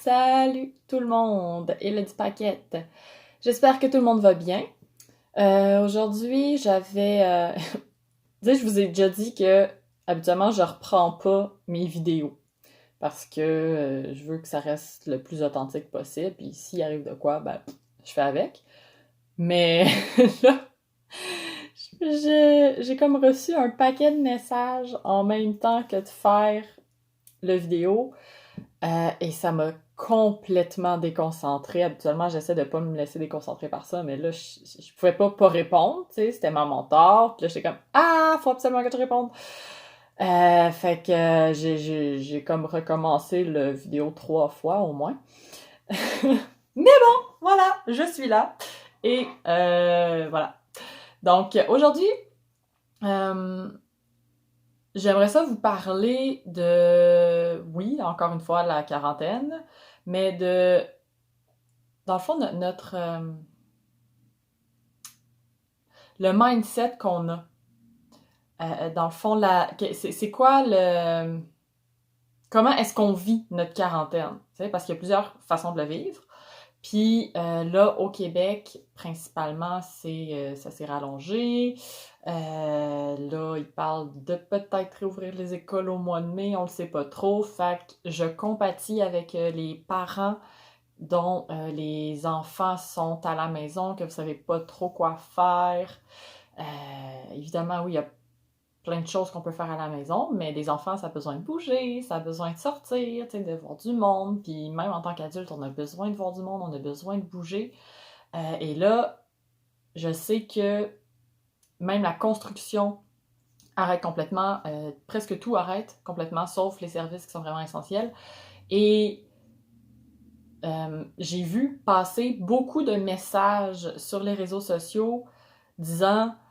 Salut tout le monde, Elodie Paquette. J'espère que tout le monde va bien. Aujourd'hui, tu sais, je vous ai déjà dit que habituellement, je reprends pas mes vidéos parce que je veux que ça reste le plus authentique possible. Puis s'il arrive de quoi, ben, je fais avec. Mais là, j'ai comme reçu un paquet de messages en même temps que de faire le vidéo. Et ça m'a complètement déconcentrée. Habituellement, j'essaie de pas me laisser déconcentrer par ça, mais là, je pouvais pas répondre, tu sais, c'était ma mentor. Puis là, j'étais comme « Ah, faut absolument que je réponde! » Fait que j'ai comme recommencé le vidéo 3 fois au moins. Mais bon, voilà, je suis là. Et voilà. Donc, aujourd'hui, euh, j'aimerais ça vous parler de, oui, encore une fois, la quarantaine, mais dans le fond, le mindset qu'on a. Dans le fond, c'est quoi comment est-ce qu'on vit notre quarantaine? Tu sais, parce qu'il y a plusieurs façons de le vivre. Puis là, au Québec, principalement, ça s'est rallongé. Là, ils parlent de peut-être réouvrir les écoles au mois de mai, on le sait pas trop. Fait que je compatis avec les parents dont les enfants sont à la maison, que vous savez pas trop quoi faire. Évidemment, oui, il y a plein de choses qu'on peut faire à la maison, mais les enfants, ça a besoin de bouger, ça a besoin de sortir, de voir du monde, puis même en tant qu'adulte, on a besoin de voir du monde, on a besoin de bouger. Et là, je sais que même la construction arrête complètement, presque tout arrête complètement, sauf les services qui sont vraiment essentiels. Et j'ai vu passer beaucoup de messages sur les réseaux sociaux disant «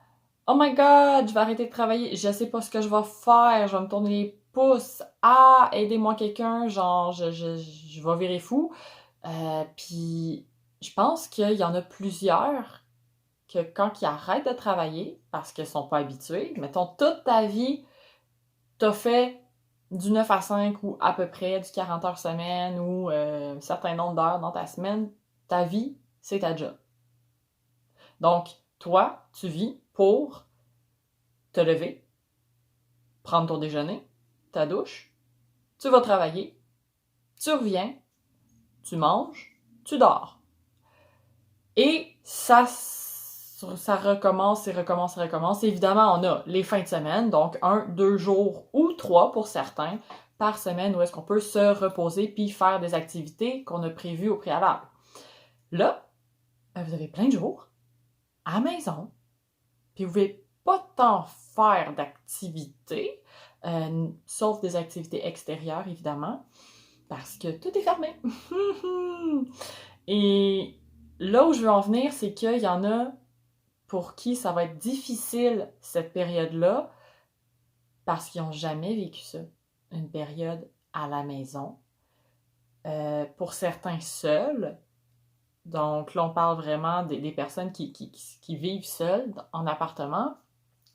Oh my God, je vais arrêter de travailler, je sais pas ce que je vais faire, je vais me tourner les pouces, ah, aidez-moi quelqu'un, genre, je vais virer fou. » Puis je pense qu'il y en a plusieurs que quand ils arrêtent de travailler, parce qu'ils sont pas habitués, mettons, toute ta vie, t'as fait du 9 à 5 ou à peu près du 40 heures semaine ou un certain nombre d'heures dans ta semaine, ta vie, c'est ta job. Donc, toi, tu vis pour te lever, prendre ton déjeuner, ta douche, tu vas travailler, tu reviens, tu manges, tu dors. Et ça recommence et recommence et recommence. Évidemment, on a les fins de semaine, donc 1, 2 jours ou 3 pour certains par semaine où est-ce qu'on peut se reposer puis faire des activités qu'on a prévues au préalable. Là, vous avez plein de jours à la maison, puis vous ne pouvez pas tant faire d'activités, sauf des activités extérieures, évidemment, parce que tout est fermé. Et là où je veux en venir, c'est qu'il y en a pour qui ça va être difficile cette période-là parce qu'ils n'ont jamais vécu ça, une période à la maison. Pour certains seuls, donc là on parle vraiment des personnes qui vivent seules en appartement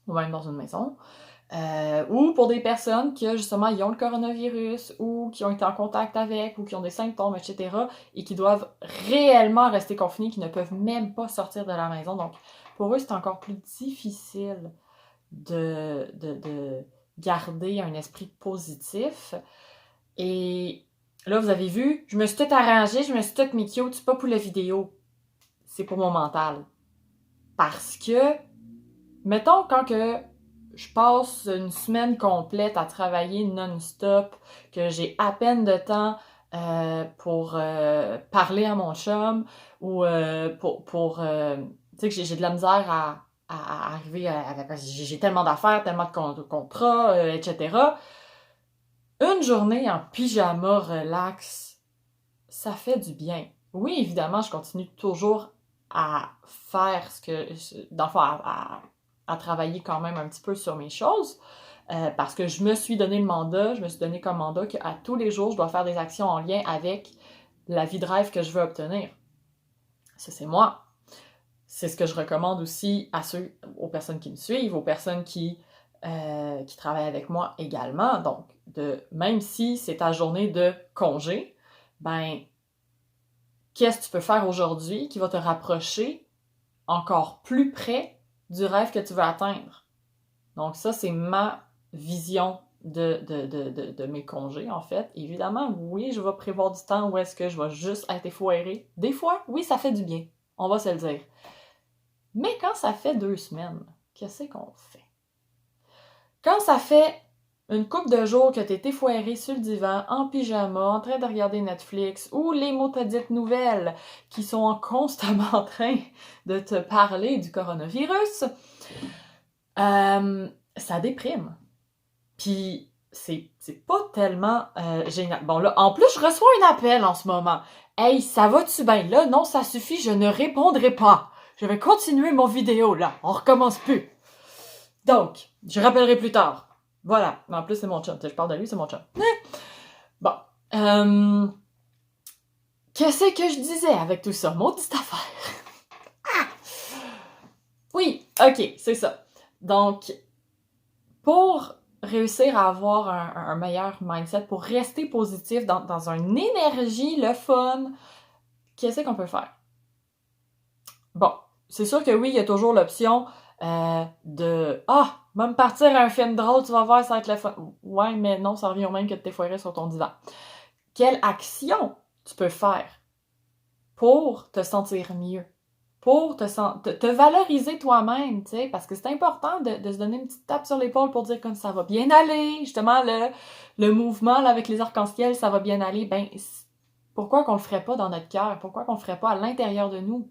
ou même dans une maison, ou pour des personnes qui justement ils ont le coronavirus ou qui ont été en contact avec ou qui ont des symptômes, etc. et qui doivent réellement rester confinés, qui ne peuvent même pas sortir de la maison. Donc pour eux, c'est encore plus difficile de garder un esprit positif. Et là, vous avez vu, je me suis tout arrangée, je me suis tout mis cute, c'est pas pour la vidéo, c'est pour mon mental. Parce que, mettons, quand que je passe une semaine complète à travailler non-stop, que j'ai à peine de temps pour parler à mon chum ou tu sais que j'ai de la misère à arriver j'ai tellement d'affaires, tellement de contrats, etc. Une journée en pyjama relax, ça fait du bien. Oui, évidemment, je continue toujours à faire dans le fond, à travailler quand même un petit peu sur mes choses, parce que je me suis donné comme mandat qu'à tous les jours, je dois faire des actions en lien avec la vie de rêve que je veux obtenir. Ça, c'est moi. C'est ce que je recommande aussi aux personnes qui me suivent, aux personnes qui travaillent avec moi également. Donc, même si c'est ta journée de congé, ben, qu'est-ce que tu peux faire aujourd'hui qui va te rapprocher encore plus près du rêve que tu veux atteindre? Donc ça, c'est ma vision de mes congés, en fait. Évidemment, oui, je vais prévoir du temps où est-ce que je vais juste être effoirée. Des fois, oui, ça fait du bien. On va se le dire. Mais quand ça fait 2 semaines, qu'est-ce qu'on fait? Quand ça fait une couple de jours que t'es effoiré sur le divan, en pyjama, en train de regarder Netflix, ou les maudites nouvelles qui sont constamment en train de te parler du coronavirus, ça déprime. Puis c'est pas tellement génial. Bon là, en plus, je reçois un appel en ce moment. Hey, ça va-tu bien? Là, non, ça suffit, je ne répondrai pas. Je vais continuer mon vidéo, là. On recommence plus. Donc, je rappellerai plus tard. Voilà. En plus, c'est mon chum. Je parle de lui, c'est mon chum. Bon. Qu'est-ce que je disais avec tout ça? Maudite affaire. Oui, ok, c'est ça. Donc, pour réussir à avoir un meilleur mindset, pour rester positif dans une énergie, le fun, qu'est-ce qu'on peut faire? Bon, c'est sûr que oui, il y a toujours l'option de « Ah, va me partir à un film drôle, tu vas voir, ça va être le fun. » Ouais, mais non, ça revient au même que de t'effoirer sur ton divan. Quelle action tu peux faire pour te sentir mieux? Pour te valoriser toi-même, tu sais, parce que c'est important de se donner une petite tape sur l'épaule pour dire comme ça va bien aller, justement, le mouvement là, avec les arcs-en-ciel, ça va bien aller, ben, pourquoi qu'on le ferait pas dans notre cœur? Pourquoi qu'on le ferait pas à l'intérieur de nous?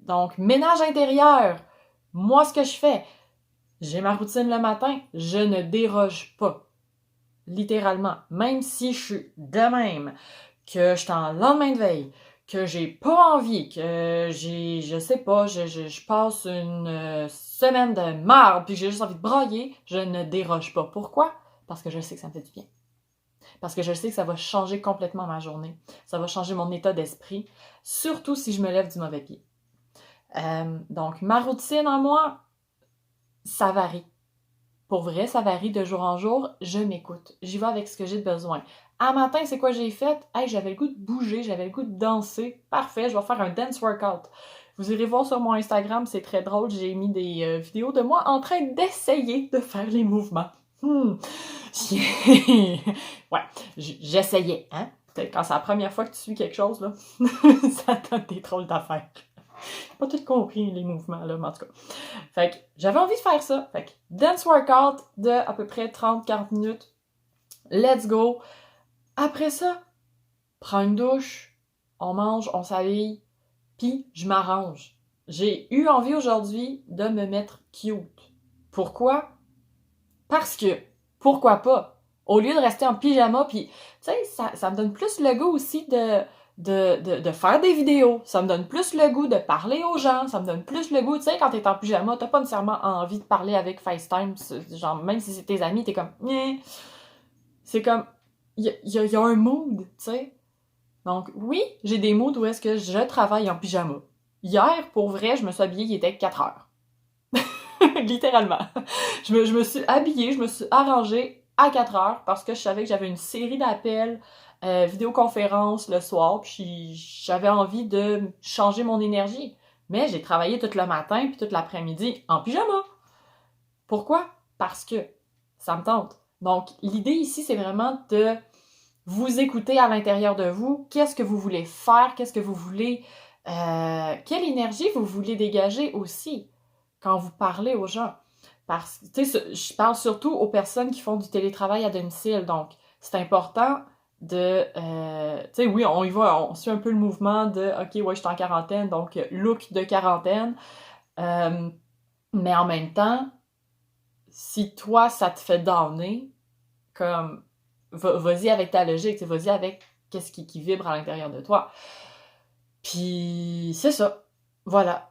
Donc, ménage intérieur, moi, ce que je fais, j'ai ma routine le matin, je ne déroge pas, littéralement, même si je suis de même, que je suis en lendemain de veille, que j'ai pas envie, que je sais pas, je passe une semaine de marde, puis j'ai juste envie de brailler, je ne déroge pas. Pourquoi? Parce que je sais que ça me fait du bien. Parce que je sais que ça va changer complètement ma journée. Ça va changer mon état d'esprit, surtout si je me lève du mauvais pied. Donc, ma routine en moi, ça varie. Pour vrai, ça varie de jour en jour. Je m'écoute. J'y vais avec ce que j'ai besoin. À matin, c'est quoi j'ai fait? Hey, j'avais le goût de bouger, j'avais le goût de danser. Parfait, je vais faire un dance workout. Vous irez voir sur mon Instagram, c'est très drôle. J'ai mis des vidéos de moi en train d'essayer de faire les mouvements. Ouais, j'essayais, hein? Quand c'est la première fois que tu suis quelque chose, là, ça donne des drôles d'affaires. J'ai pas tout compris les mouvements, là, mais en tout cas. Fait que j'avais envie de faire ça. Fait que dance workout de à peu près 30-40 minutes. Let's go. Après ça, prends une douche, on mange, on s'habille, puis je m'arrange. J'ai eu envie aujourd'hui de me mettre cute. Pourquoi? Parce que, pourquoi pas? Au lieu de rester en pyjama, puis, tu sais, ça me donne plus le goût aussi de faire des vidéos. Ça me donne plus le goût de parler aux gens. Ça me donne plus le goût, tu sais, quand t'es en pyjama, t'as pas nécessairement envie de parler avec FaceTime. Genre, même si c'est tes amis, t'es comme, Nyeh. C'est comme, y a un mood, tu sais. Donc, oui, j'ai des moods où est-ce que je travaille en pyjama. Hier, pour vrai, je me suis habillée, il était 4 heures. Littéralement. Je me suis habillée, je me suis arrangée à 4 heures parce que je savais que j'avais une série d'appels, vidéoconférences le soir, puis j'avais envie de changer mon énergie. Mais j'ai travaillé tout le matin puis toute l'après-midi en pyjama. Pourquoi? Parce que ça me tente. Donc, l'idée ici, c'est vraiment de vous écouter à l'intérieur de vous. Qu'est-ce que vous voulez faire? Qu'est-ce que vous voulez... quelle énergie vous voulez dégager aussi quand vous parlez aux gens? Parce que, tu sais, je parle surtout aux personnes qui font du télétravail à domicile. Donc, c'est important de... tu sais, oui, on y va, on suit un peu le mouvement de « OK, ouais, je suis en quarantaine, donc look de quarantaine. » Mais en même temps, si toi, ça te fait downer, comme, vas-y avec ta logique, vas-y avec qu'est-ce qui vibre à l'intérieur de toi. Puis, c'est ça. Voilà.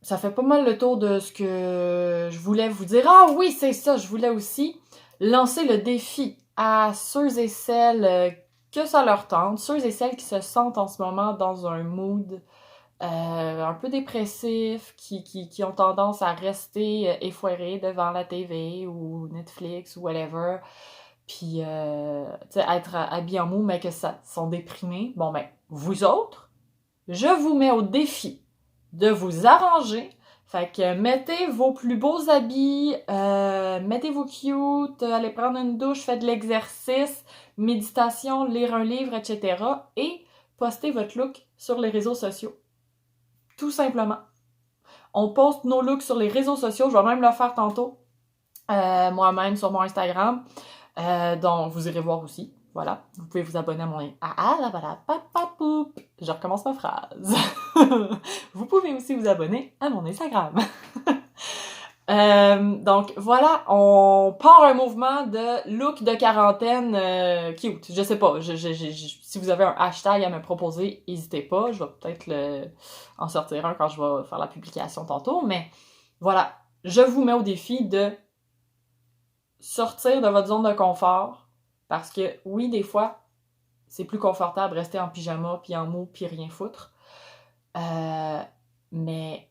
Ça fait pas mal le tour de ce que je voulais vous dire. Ah oui, c'est ça, je voulais aussi lancer le défi à ceux et celles que ça leur tente, ceux et celles qui se sentent en ce moment dans un mood un peu dépressif, qui ont tendance à rester effoirés devant la TV ou Netflix ou whatever. puis tu sais, être habillé en mou, mais que ça sont déprimés, bon ben, vous autres, je vous mets au défi de vous arranger. Fait que mettez vos plus beaux habits, mettez-vous cute, allez prendre une douche, faites de l'exercice, méditation, lire un livre, etc. Et postez votre look sur les réseaux sociaux. Tout simplement. On poste nos looks sur les réseaux sociaux, je vais même le faire tantôt, moi-même sur mon Instagram. Donc, vous irez voir aussi. Voilà. Vous pouvez vous abonner à mon... Je recommence ma phrase. Vous pouvez aussi vous abonner à mon Instagram. Donc, voilà. On part un mouvement de look de quarantaine cute. Je sais pas. Si vous avez un hashtag à me proposer, n'hésitez pas. Je vais peut-être en sortir un quand je vais faire la publication tantôt. Mais voilà. Je vous mets au défi de sortir de votre zone de confort, parce que oui, des fois, c'est plus confortable de rester en pyjama, puis en mou, puis rien foutre. Mais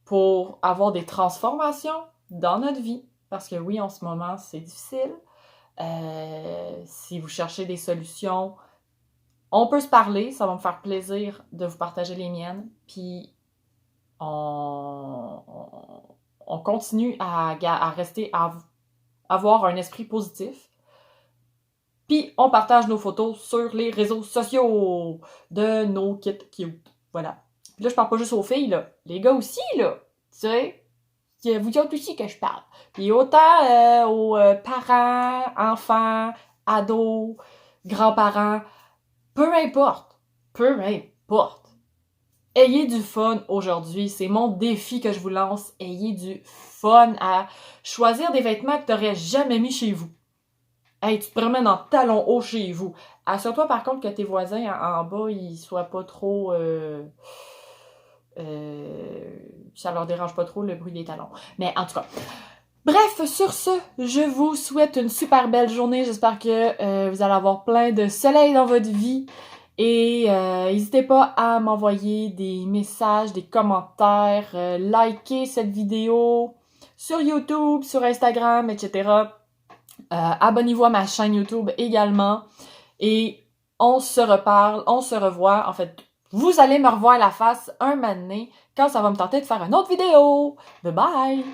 pour avoir des transformations dans notre vie, parce que oui, en ce moment, c'est difficile. Si vous cherchez des solutions, on peut se parler, ça va me faire plaisir de vous partager les miennes, puis on continue à rester, à avoir un esprit positif. Puis on partage nos photos sur les réseaux sociaux de nos kits cute. Voilà. Puis là, je parle pas juste aux filles, là. Les gars aussi, là. Tu sais, c'est vous autres aussi que je parle. Puis autant aux parents, enfants, ados, grands-parents, peu importe. Peu importe. Ayez du fun aujourd'hui. C'est mon défi que je vous lance. Ayez du fun à choisir des vêtements que tu n'aurais jamais mis chez vous. Hey, tu te promènes en talons hauts chez vous. Assure-toi par contre que tes voisins en bas, ils soient pas trop... ça leur dérange pas trop le bruit des talons. Mais en tout cas... Bref, sur ce, je vous souhaite une super belle journée. J'espère que vous allez avoir plein de soleil dans votre vie. Et n'hésitez pas à m'envoyer des messages, des commentaires, liker cette vidéo sur YouTube, sur Instagram, etc. Abonnez-vous à ma chaîne YouTube également. Et on se reparle, on se revoit. En fait, vous allez me revoir la face un moment donné quand ça va me tenter de faire une autre vidéo. Bye bye!